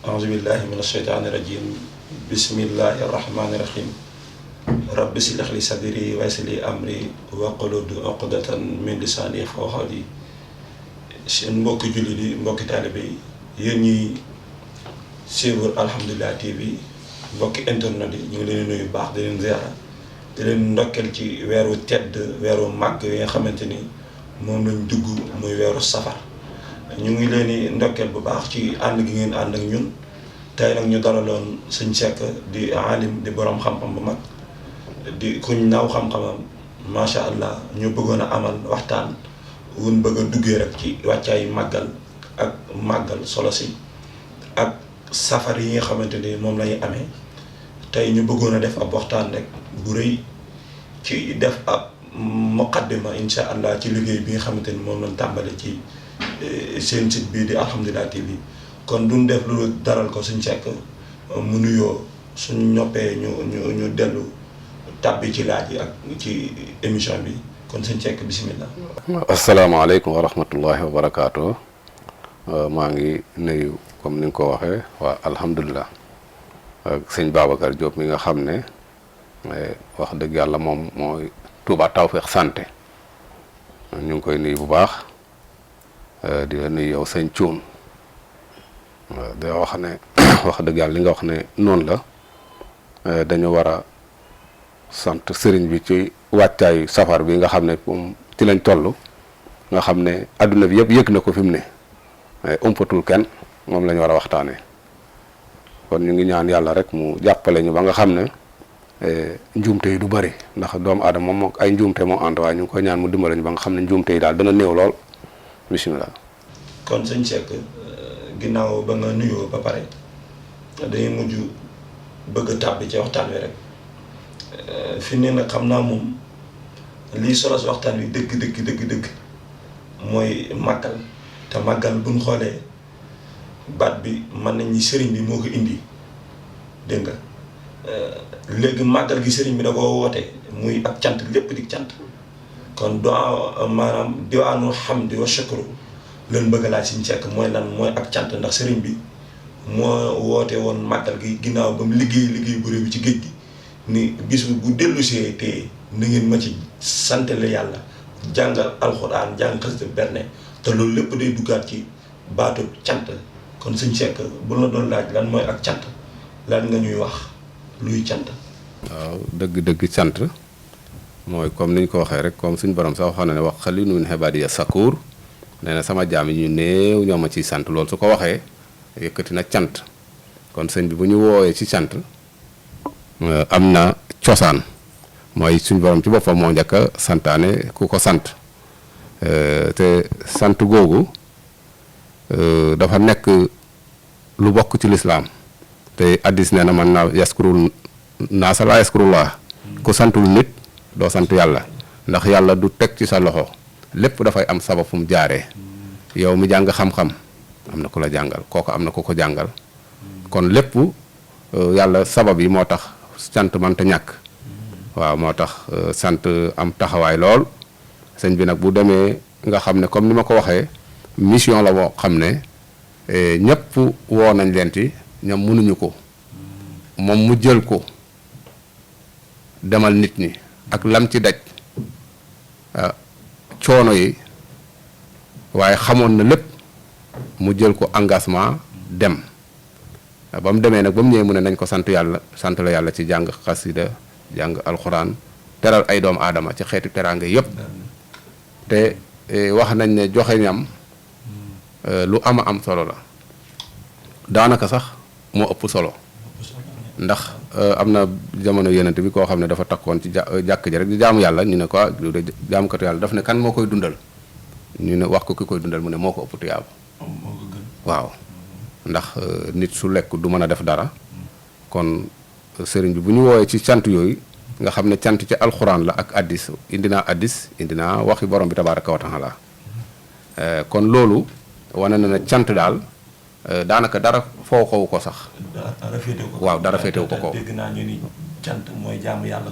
أعوذ بالله من الشيطان الرجيم بسم الله الرحمن الرحيم رب اشرح لي صدري ويسر لي أمري واحلل عقدة من لساني يفقهوا قولي seen mbokki jullit yi mbokki taalibe yi yéen ñi suivre Alhamdulilah TV mbokki internet yi ñu ngi leen di nuyu baax di leen ziara di leen ndokkeel ci weeru tedd weeru màgg yi nga xamante ni moom lañ dugg muy weeru safar ñu ngi leen di ndokkeel bu baax ci ànd gi ngeen ànd ak ñun tey nag ñu dalaloon sëñ Seck di alim di borom xam-xam bu mag di kuñ naaw xam-xamam macha allah ñu bëggoon a amal waxtaan wun bëgg a duggee rek ci wàccaay màggal ak màggal solo si ak safar yi nga xamante ni moom lañuy amee tey ñu bëggoon a def ab waxtaan rek bu rëy ci def ab muqaddima insha allah ci liggéey bi nga xamante ni moom lañ tàmbale ci seen site bii di Alhamdulilah TV kon duñ def lu daral ko suñ Seck mu nuyoo suñ noppee ñu dellu tàbbi ci laaj yi ak ci émission bi kon suñ Seck bismillah. asalaamaaleykum wa rahmatullahi wa barakaatu. maa ngi nuyu comme ni nga ko waxee waa Alhamdulilah ak sëñ Babacar Diop mi nga xam ne wax dëgg yàlla moom mooy Touba Tawfekh Santé ñu ngi koy nuyu bu baax di la nuyu yow sëñ Cuun di wax ne wax dëgg yàlla li nga wax ne noonu la dañu war a sant sëriñ bi ci wàccaayu safar bi nga xam ne moom ci lañ toll nga xam ne adduna bi yëpp yëg na ko fi mu ne umpatul kenn moom la ñu war a waxtaanee kon ñu ngi ñaan yàlla rek mu jàppale ñu ba nga xam ne njuumte yi du bëri ndax doomu aadama moom ay njuumte moo ànd waaye ñu ngi koy ñaan mu dimbale ñu ba nga xam ne njuumte yi daal dana néew lool bisimilah. kon sëñ Seck ginnaaw ba nga nuyoo ba pare dañuy mujj bëgg a tàbbi ci waxtaan wi rek fi ne nag xam naa moom lii solo si waxtaan wi dëgg mooy màggal te màggal buñ xoolee baat bi mën nañ ni sëriñ bi moo ko indi dégg nga léegi màggal gi sëriñ bi da koo woote muy ak cant lépp di cant kon doo maanaam diwaanu hamdi wa shukru leen bëgg laaj Sëñ Seck mooy lan mooy ak cant ndax sëriñ bi moo woote woon màggal gi ginnaaw ba mu liggéey bu réew bi ci géej gi ni bis bu dellusee te na ngeen ma ci santale yàlla jàngal alxuraan jàng xasida berne te loolu lépp day duggaat ci baatu cant kon Sëñ Seck bu la doon laaj lan mooy ak cant lan nga ñuy wax luy cant. waaw dëgg cant mooy comme ni ñu ko waxee rek comme suñu borom sax waxoon na ne wax xaliilun min ibaadiya sakuur nee na sama jaam yi ñu néew ñoo ma ciy sant loolu su ko waxee yëkkati na cant kon sëñ bi bu ñu woowee ci cant am na cosaan mooy suñu borom ci boppam moo njëkk a santaane ku ko sant te sant googu dafa nekk lu bokk ci lislaam te addis nee na man naa yaskurul naasa laa yaskurullah ku santul nit doo sant yàlla ndax yàlla du teg ci sa loxo lépp dafay am sabab fu mu jaaree yow mi jàng xam-xam am na ku la jàngal kooku am na ku ko jàngal kon lépp yàlla sabab yi moo tax sant mënta ñàkk waaw moo tax sant am taxawaay lool sëñ bi nag bu demee nga xam ne comme ni ma ko waxee mission la boo xam ne ñëpp woo nañ leen ci ñoom mënuñu ko moom mu jël ko demal nit ñi ak lam ci daj coono yi waaye xamoon na lépp mu jël ko engagement dem ba mu demee nag ba mu ñëwee mu ne nañ ko sant la yàlla ci jàng xasida jàng alxuraan teral ay doomu aadama ci xeetu teraanga yëpp te wax nañ ne joxe ñam lu am solo la daanaka sax moo ëpp solo ndax am na jamono yenent bi koo xam ne dafa takkoon ci jàkk ji rek di jaamu yàlla ñu ne ko jaamukatu yàlla daf ne kan moo koy dundal ñu ne wax ko ki koy dundal mu ne moo ko ëpp tuyaaba waaw ndax nit su lekk du mën a def dara kon sëriñ bi bu ñu woowee ci cant yooyu nga xam ne cant ci alxuraan la ak addis indi naa waxi borom bi tabaaraka wa taala kon loolu wane na ne cant daal daanaka dara foo xawu ko sax. waaw dara féetewu ko kaw. dégg naa ñu ni cant mooy jaamu yàlla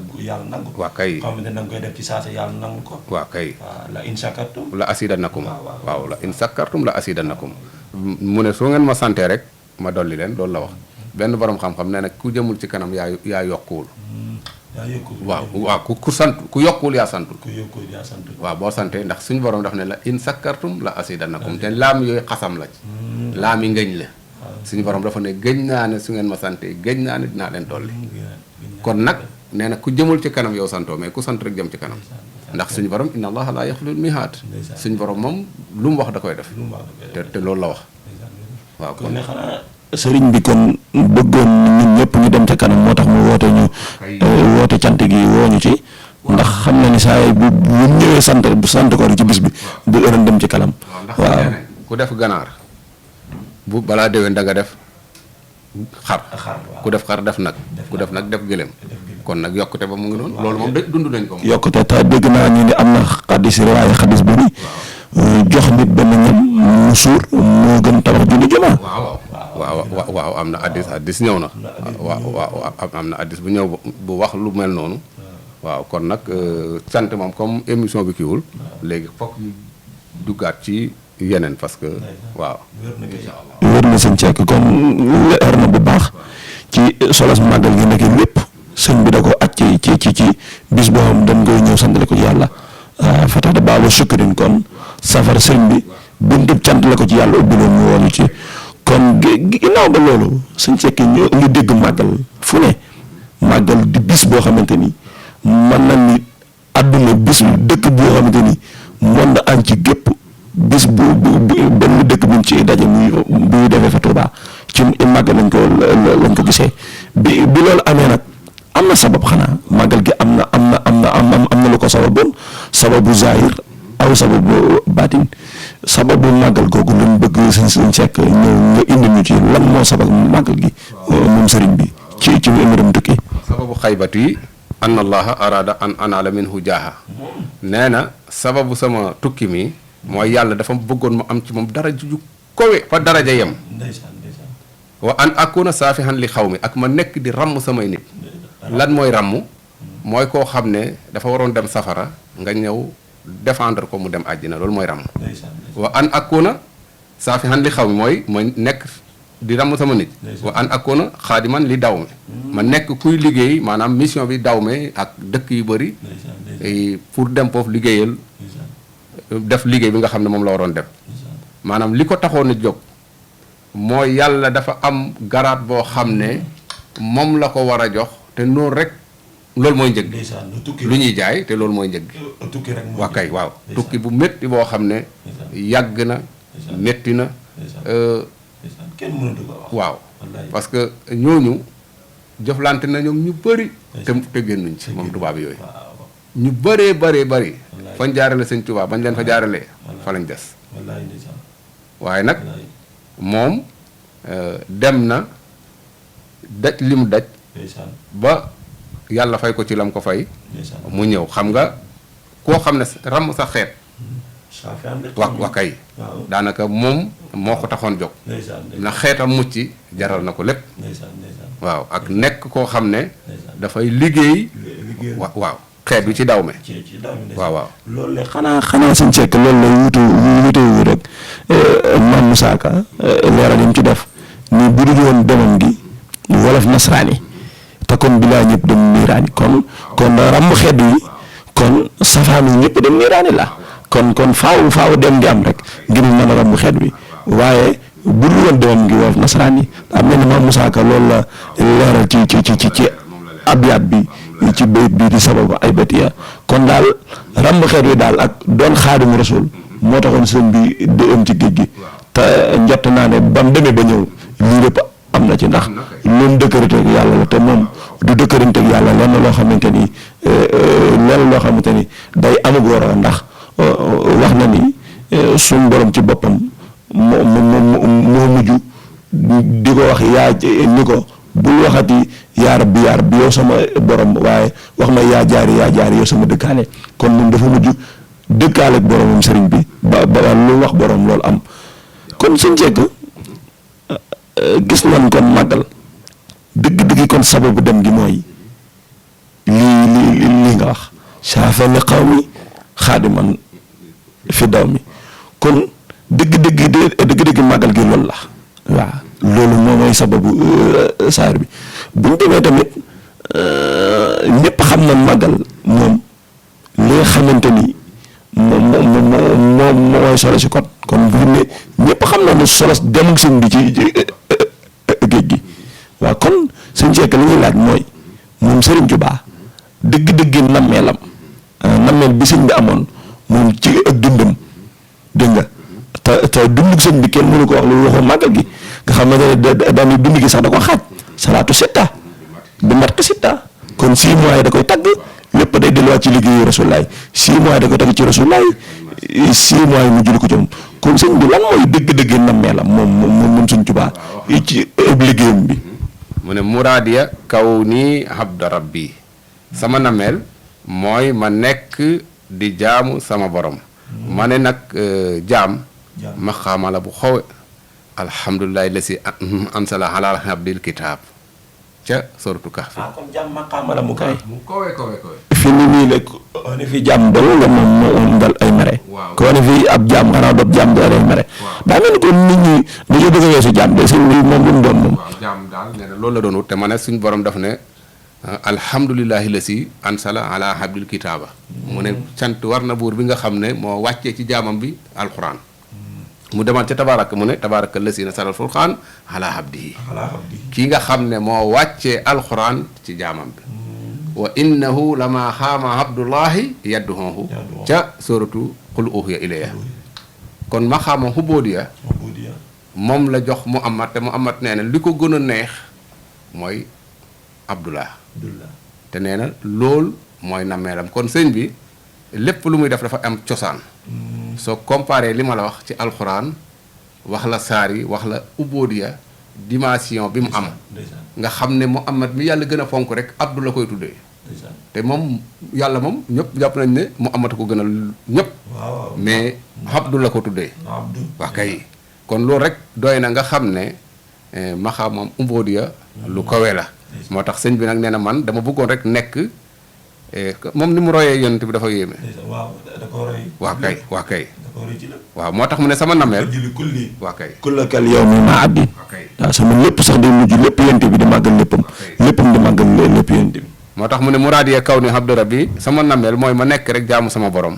nangu ko. waa kay xam ne da nga koy def ci saasa yàlla nangu ko. waa kay. waaw la in sakartum. la asidannakum. waaw la in sakartum la asidannakum. mu ne soo ngeen ma santee rek ma dolli leen loolu la wax benn borom xam-xam nee na ku jëmul ci kanam yaa yokkuwul. waaw ku sant ku yokkuwul yaa santul. waaw boo santee ndax suñu borom daf ne la in sakkartum la asidanakum te laam yooyu xasam la ci. laam yi ngëñ la. suñu borom dafa ne gëñ naa ne su ngeen ma santee gëñ naa ne dinaa leen dolli. kon nag nee na ku jëmul ci kanam yow santoo mais ku sant rek jëm ci kanam. ndax suñu borom inna allaha la yaxlul mihaad. suñu borom moom lu mu wax da koy def. te loolu la wax. waaw kon ne xanaa sëriñ bi kon bëggoon ñun ñëpp ñu dem ca kanam moo tax mu woote ñu woote cant gi woo ñu ci ndax xam na ni saa yi bu ñëwee sant ko rek ci bis bi bu ëran dem ci kanam. waaw ku def ganaar bu balaa déwén da nga def xar ku def xar def nag ku def nag def gëlëm kon nag yokkute ba mu ngi noonu loolu moom dund nañ ko. yokkute te dégg naa ñu ne am na xadis riwaaya xadis bu ni jox nit benn ñam mu suur moo gën tabax junni jumaa. waaw am na addis ñëw na. waaw am na addis bu ñëw bu wax lu mel noonu. waaw kon nag sant moom comme émission bi kiiwul léegi fokk ñu duggaat ci yeneen parce que waaw. wér na sëñ Seck kon leer na bu baax ci solos màggal gi nekk lépp sëñ bi da ko aj ci bis boo xam dañ koy ñëw santale ko ci yàlla fatata baalu sukkurin kon safar sëñ bi buntu cant la ko ci yàlla ubbi loon mu woonu ci kon ginnaaw ba loolu sëñ Seck ñu dégg màggal fu ne màggal di bis boo xamante ni mën na ni àdduna bis dëkk boo xamante ni monde an ci gépp bis bu benn dëkk buñ ci daje muy defee fa Tuuba ci màggal lañ ko gisee bi loolu amee nag am na sabab xanaa màggal gi am na lu ko sababoon sababu zahir aw sababu baatin sababu màggal googu lañ bëgg sëñ Seck ñëw nga indi ñu ci lan moo sabab màggal gi moom sëriñ bi ci mbirum tukki. sababu xaybat yi an allaha arada an anala minhu jaaha nee na sababu sama tukki mi mooy yàlla dafa bëggoon mu am ci moom daraja ju kowe fa daraja yem wa an akuna saafihan li xaw mi ak ma nekk di ràmm samay nit lan mooy ràmm mooy koo xam ne dafa waroon dem safara nga ñëw défendre ko mu dem àjjina loolu mooy ràmm wa an akuna saafihan li xaw mi mooy ma nekk di ràmm sama nit wa an akuna xaadiman li daw mi ma nekk kuy liggéey maanaam mission bi daw me ak dëkk yu bëri pour dem foofu liggéeyal def liggéey bi nga xam ne moom la waroon def maanaam li ko taxoon a jóg mooy yàlla dafa am garaat boo xam ne moom la ko war a jox te noonu rek loolu mooy njëg lu ñuy jaay te loolu mooy njëg waa kay waaw tukki bu métti boo xam ne yàgg na métti na waaw parce que ñooñu jëflante na ñoom ñu bëri te génnuñ ci moom tubaab yooyu ñu bëree bëri fañ jaarale sëñ Tuubaa bañ leen fa jaaralee fa lañ des waaye nag moom dem na daj li mu daj ba yàlla fay ko ci lam ko fay mu ñëw xam nga koo xam ne ràmm sa xeet wa kay daanaka moom moo ko taxoon jóg na xeetam mucc jaral na ko lépp waaw ak nekk koo xam ne dafay liggéey waaw xeet bi ci daw me waaw loolu la xanaa sëñ Seck loolu la wuute rek Mame Moussa Ka leeral yi mu ci def ni bu dul woon demam gi wolof nasraani te kon bilaa ñëpp dem niiraani kon ràmm xeet yi kon safaan yi ñëpp dem niiraani la kon faaw dem di am rek ngir mën a ràmm xeet bi waaye bu dul woon demam gi wolof nasraani am na ne Mame Moussa Ka loolu la leeral ci abyaat bi ci bayit bii di sababu ay batiya kon daal ràmm xeet wi daal ak doon xaadimu rasul moo taxoon sëñ bi déem ci géej gi te njott naa ne bam demee ba ñëw lii lépp am na ci ndax loolu dëkkëranteeg yàlla la te moom du dëkkëranteeg yàlla lenn loo xamante ni day amagóor a ndax wax na ni suñ borom ci boppam moo mujj di ko wax ni ko bul waxati yaa rabbi yow sama borom waaye wax ma yaa jaari yow sama dëkkaale kon moom dafa mujj dëkkaale ak boromam sëriñ bi ba lu wax borom loolu am kon sëñ Seck gis nañ kon màggal dëgg kon sababu dem gi mooy lii nga wax saafa li xaw mi xaadiman fi daw mi kon dëgg màggal gi loolu la waaw loolu moom mooy sababu saar bi bu ñu demee tamit ñëpp xam na màggal moom li nga xamante ni moom mooy solo si kon bu ne ñëpp xam na ne solo dem sëñ bi ci géej gi waaw kon sëñ Seck li ñuy laaj mooy moom Serigne Touba dëgg-dëgg nammeelam nammeel bi sëñ bi amoon moom ci ak dundam dégg nga te dundug sëñ bi kenn mënu ko wax lu waxoo màggal gi nga xam ne dañuy dund gi sax da ko xaaj salaatu sitta bi mat ko sitta kon 6 mois yi da koy tagg lépp day delluwaat ci liggéeyu Rasulaay 6 mois yi da koy tagg ci Rasulaay 6 mois yi mu julli ko ci moom kon sëñ bi lan mooy dëgg-dëgg nammeelam moom sëñ Tuubaa ci liggéeyam bi. mu ne muraadiya kaw nii abda rabbi sama nameel mooy ma nekk di jaamu sama borom. ma ne nag jaam. maxaama la bu xawe alhamdulilahi la si ansala ala abdil kitaab ca sortu Kahf. kon jaam maxaama la mu kawe. mu kawe. fi ni nii la ko ne fi jaam dol la moom dal ay mere. waaw ko ne fi ab jaam xanaa doon jaam dal ay mere. daa mel ni kon nit ñi dañoo bëgg a weesu jaam de sëñ bi moom lu mu doon moom. waaw jaam daal nee na loolu la doon wut te ma ne suñ borom daf ne alhamdulilahi la si ansala ala abdil kitaaba. mu ne sant war na buur bi nga xam ne moo wàccee ci jaamam bi alquran. mu demaat ca tabaaraka mu ne tabaaraka la si na saral furqaan ala abdihi kii nga xam ne moo wàccee alquran ci jaamam bi. wa innahu lama xaama abdullahi yadduhoohu ca suratu qul uhiya ilayya kon ma xaama xuboodiya moom la jox Muhammad te Muhammad nee na li ko gën a neex mooy abdullah te nee na loolu mooy nammeelam kon sëñ bi lépp lu muy def dafa am cosaan soo comparé li ma la wax ci alxuraan wax la saar yi wax la ubboodiya dimension bi mu am nga xam ne Muhammad mi yàlla gën a fonk rek abdu la koy tuddee te moom yàlla moom ñëpp jàpp nañ ne Muhammad ko gën a ñëpp mais abdu la ko tuddee wax kay kon loolu rek doy na nga xam ne maxaa moom ubboodiya lu kawe la moo tax sëñ bi nag nee na man dama bëggoon rek nekk moom ni mu royee yonent bi dafa yéeme. waa kay waaw moo tax mu ne sama nameel. waa kay kullakal yow mi ma abdi. waaw sama lépp sax day mujj lépp yonent bi di màggal léppam. léppam di màggal lépp yonent bi. moo tax mu ne muraadiya kaw ni abdu rabbi sama nameel mooy ma nekk rek jaamu sama borom.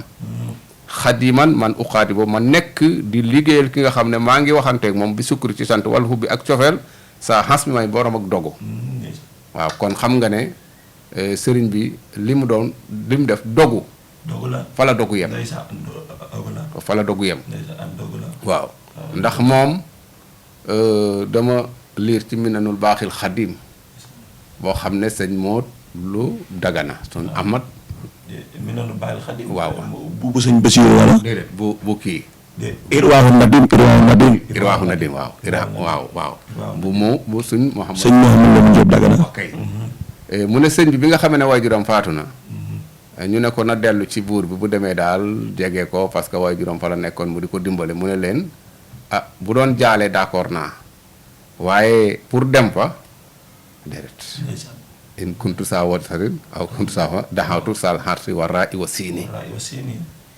xadiman man uqaati boobu ma nekk di liggéeyal ki nga xam ne maa ngi waxanteeg moom bi sukkuri ci sant wal hubbi ak cofeel saa xas mi may borom ak dogu. waaw kon xam nga ne. sëriñ bi li mu doon li mu def dogu fa la dogu yem fa la dogu yem waaw ndax moom dama liir ci minanul baaxil xadim boo xam ne sëñ moo lu dagana son Ahmad minanul baaxil xadim waaw bu sëñ Basiru wala déedéet bu kii irwaaxu nadim waaw bu mu bu suñ Muhammad sëñ Muhammad la mu Jóob dagana mu ne sëñ bi nga xam ne waajuram faatu na ñu ne ko na dellu ci buur bi bu demee daal jege ko parce que waajuram fa la nekkoon mu di ko dimbale mu ne leen ah bu doon jaalee d'accord naa waaye pour dem fa déedéet in kuntu saa wat sarin aw kuntu saa fa daxawtu sal xarsi wa raa i wa siini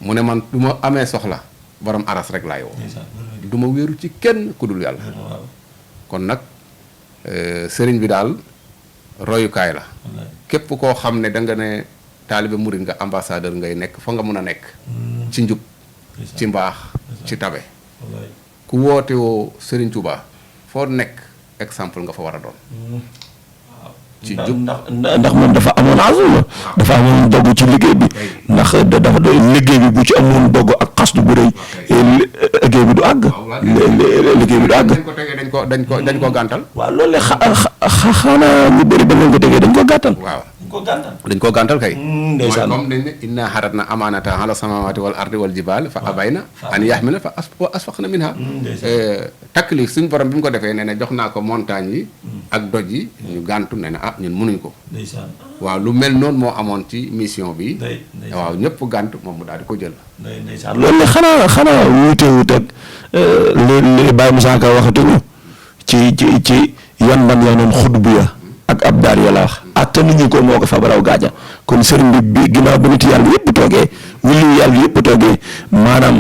mu ne man du ma amee soxla borom aras rek laay woo du ma wéeru ci kenn ku dul yàlla kon nag sëriñ bi daal royukaay la képp koo xam ne da nga ne taalibe murid nga ambassadeur ngay nekk fa nga mun a nekk ci njub ci mbaax ci tabe ku woote woo Serigne Touba foo nekk exemple nga fa war a doon ci njub ndax moom dafa amoon azuma dafa amoon dogg ci liggéey bi ndax dafa liggéey bi bu ci amoon dogg ak xasdu bu rëy liggéey bi du àgg liggéey bi du àgg dañ ko gàntal waaw loolu xanaa ñu bëri ba ngeen ko tegee dañ ko gàttal waaw dañ ko gàntal kay ndeysaan mooy comme dañ ne inna xarat na amanata ala samawati wal ardi wal jibal fa abayna an yaxmila fa asfaqna minha taklif suñ borom bi mu ko defee nee na jox naa ko montagne yi ak doj yi ñu gàntu nee na ah ñun mënuñ ko waaw lu mel noonu moo amoon ci mission bi waaw ñëpp gànt moom mu daal di ko jël loolu ne xanaa wuute ak li Baye Moussa Ka waxatuñu ci yan man yaa noon xudd bu ya ak ab daar ya la wax attanuñu ko moo ko fa baraw gaaja kon sëriñ bi ginnaaw ba nit yàlla yëpp toogee wullu yàlla yëpp toogee maanaam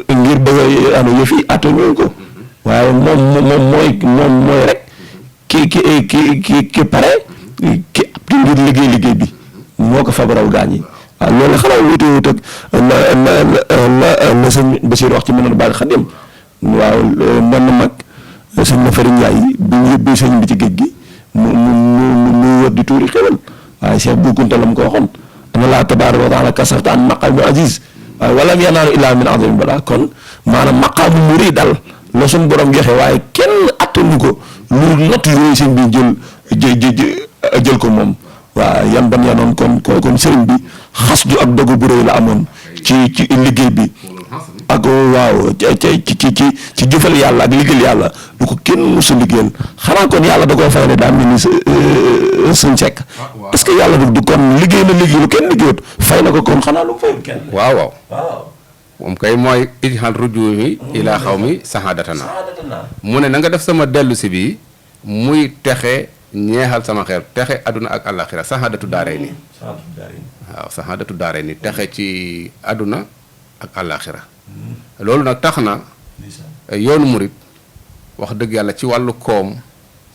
ngir bëgg a anu yëf yi attanuñu ko waaye moom mooy rek ki pare ki ab ngir liggéey bi moo ko fabaraw gaañ yi waaw loolu xanaa wut ak la sëñ Basiir wax ci Minanul Baaqil Xadiim waaw mën na mag sëñ na Fari Njaay bi ñu yóbbee sëñ bi ci géej gi mu wër di tuuri xewal waaye Cheikh Bou Kounta la mu ko waxoon ana laa tabaaraka wa taala kasarta an maqaami aziz waaye walam yanaalu illaa min azimi balaa kon maanaam maqaamu murid dal la suñ borom joxe waaye kenn attanu ko lu natt yooyu sëñ bi jël ko moom waaw yan ban yanoon kon sëriñ bi xas ju ak dogu bu rëy la amoon ci liggéey bi ak waaw ci jëfal yàlla ak liggéeyal yàlla du ko kenn musu liggéeyal xanaa kon yàlla da koo fay ne daa mel ni sëñ Seck est-ce que yàlla du kon liggéey na liggéey lu kenn liggéeyut fay na ko kon xanaa lu fayul kenn. waaw moom kay mooy ijhal rujuumi ilaa xawmi sahadatana mu ne na nga def sama dellu si bii muy texe ñeexal sama xeer texe àdduna ak àllaaxira sahadatu daaray ni waaw sahadatu daaray ni texe ci àdduna ak àllaaxira loolu nag tax na yoonu murit wax dëgg yàlla ci wàllu koom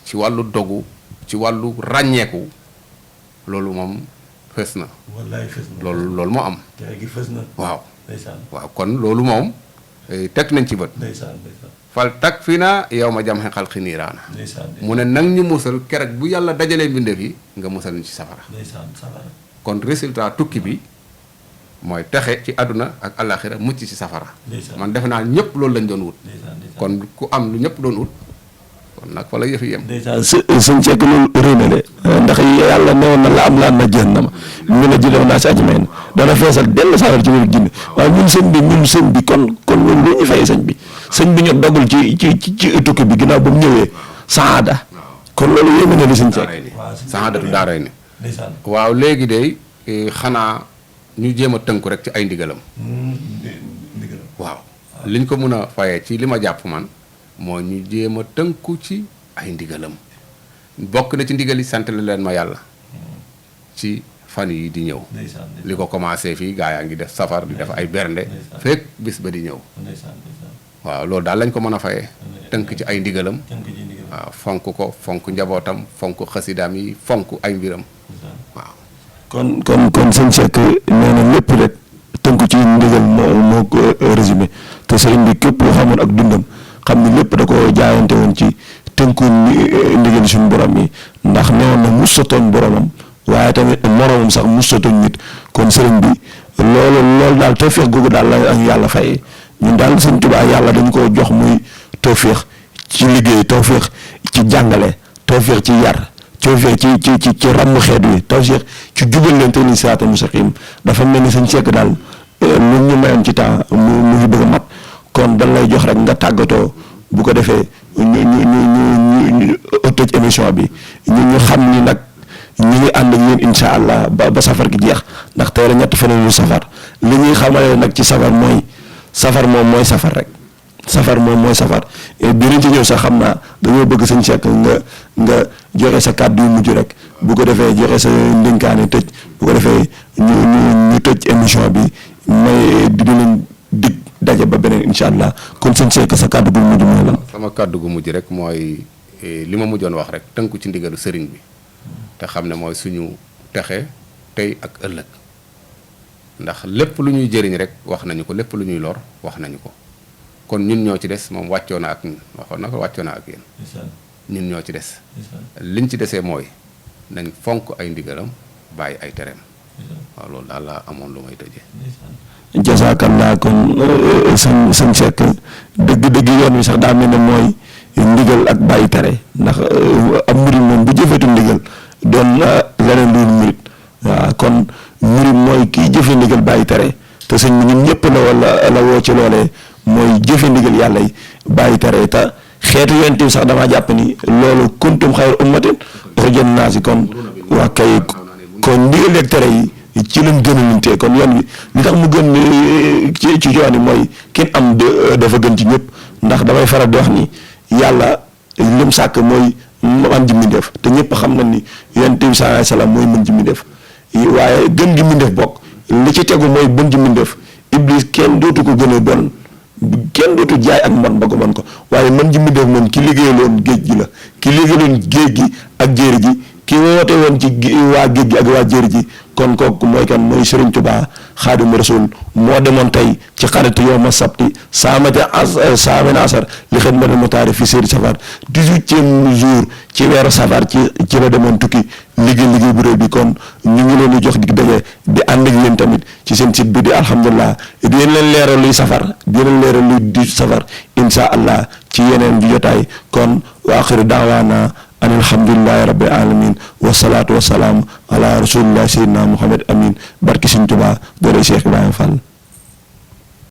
ci wàllu dogu ci wàllu ràññeeku loolu moom fës na loolu moo am waaw kon loolu moom teg nañ ci bët fal tak fi na yow ma jam xeqal xi niiraana mu ne nag ñu musal kerek bu yàlla dajalee mbindeef yi nga musal ñu ci safara kon résultat tukki bi mooy texe ci àdduna ak àllaaxira mucc ci safara man defe naa ñëpp loolu lañ doon wut kon ku am lu ñëpp doon wut kon nag fa la yëf yi yem sëñ Seck loolu rëy na de ndax yàlla newoon na la am laan na jahannama ñu ne jëlew naa si ajmain dana feesal dell safara ci wéru jinne waaye ñun sëñ bi kon loolu lu ñu fay sëñ bi ñu dogul ci tukki bi ginnaaw ba mu ñëwee saada kon loolu yéeme na li sëñ Seck saadatu daaray ni waaw léegi de xanaa ñu jéem a tënku rek ci ay ndigalam waaw liñ ko mën a fayee ci li ma jàpp man moo ñu jéem a tënku ci ay ndigalam bokk na ci ndigal yi sant la leen ma yàlla ci fan yi di ñëw li ko commencé fii gaa yaa ngi def safar di def ay bernde fekk bis ba di ñëw waaw loolu daal lañ ko mën a fayee tënk ci ay ndigalam waaw fonk njabootam fonk xasidaam yi fonk ay mbiram waaw kon sëñ Seck nee na lépp rek tënku ci ndigal moo ko résumé te sëriñ bi képp koo xamoon ak dundam xam ni lépp da ko jaayante woon ci tënku ndigal suñu borom yi ndax newoon na mus sa tooñ boromam waaye tamit moromam sax mus sa tooñ nit kon sëriñ bi loolu daal tawféex googu daal la ak yàlla fayee ñun daal sëñ Tuubaa yàlla dañu ko jox muy tawféex ci liggéey tawféex ci jàngale tawféex ci yar tawféex ci ràmm xeet wi tawféex ci jubal leen te ni siraatal mustaqiim dafa mel ni sëñ Seck daal lu ñu mayoon ci temps mu ngi bëgg a mat kon dañ lay jox rek nga tàggatoo bu ko defee ñu tëj émission bi ñu xam ni nag ñu ngi ànd ak yéen incha allah ba safar gi jeex ndax tey la ñetti fan yu safar li ñuy xamale nag ci safar mooy safar moom mooy safar rek safar moom mooy safar bi ñu ci ñëw sax xam naa dañoo bëgg sëñ Seck nga joxe sa kàddu yu mujj rek bu ko defee joxe sa ndénkaane tëj bu ko defee ñu tëj émission bi may dinañ dig daje ba beneen incha allah kon sëñ Seck sa kàddu gu mujj mooy lan. sama kàddu gu mujj rek mooy li ma mujjoon wax rek tënku ci ndigalu sëriñ bi te xam ne mooy suñu texe tey ak ëllëg ndax lépp lu ñuy jëriñ rek wax nañu ko lépp lu ñuy lor wax nañu ko kon ñun ñoo ci des moom wàccoo na ak ñun waxoon na ko wàccoo na ak yéen ñun ñoo ci des liñ ci desee mooy nañ fonk ay ndigalam bàyyi ay tereem waaw loolu daal laa amoon lu may tëjee. jasaakallah kon sëñ Seck dëgg yoon wi sax daa mel ne mooy ndigal ak bàyyi tere ndax am murid moom bu jëfetu ndigal doon leneen lu murid waaw kon murid mooy kii jëfe ndigal bàyyi tere te sëñ bi ñun ñëpp la woo ci loolee mooy jëfe ndigal yàlla yi bàyyi tere te xeetu yonent bi sax damaa jàpp ni loolu kuntum xayra ummatin uxrijat linnaasi kon waa kay kon ndigal ak tere yi ci lañ gën a lintee kon yoon wi li tax mu gën ci yoon yi mooy kenn am dafa gën ci ñëpp ndax damay faral di wax ni yàlla lim sàkk mooy man ji mbindéef te ñëpp xam nañ ni yonent bi sallallahu alayhi wasallam mooy mën ji mbindéef waaye gën gi mbindéef bokk li ci tegu mooy bën ji mbindéef iblis kenn dootu ko gën a bon kenn dootu jaay ak mbon ba ko mën ko waaye man ji mu def moom ki liggéeyaloon géej gi la ki liggéeyaloon géej gi ak jéeri ji ki woote woon ci waa géej gi ak waa jéeri ji kon kooku mooy kan mooy Serigne Touba Xaadimu Rasuul moo demoon tey ci xaritu yow ma sabti saamina asar li xidmati mutaari fi séeri safar 18e jour ci weeru safar ci la demoon tukki liggéey bu réy bi kon ñu ngi leen di jox dig daje di ànd ak yéen tamit ci seen site bi di alhamdulilah di leen leeral luy safar di leen leeral luy di safar insha allah ci yeneen di jotaay kon wa axiru daawaana an alhamdulillahi rabbil alamin wasalaatu wasalaam ala rasulillah sayyidina Muhammad amin barki Sëriñ Tuubaa doole Cheikh Ibrahima Fall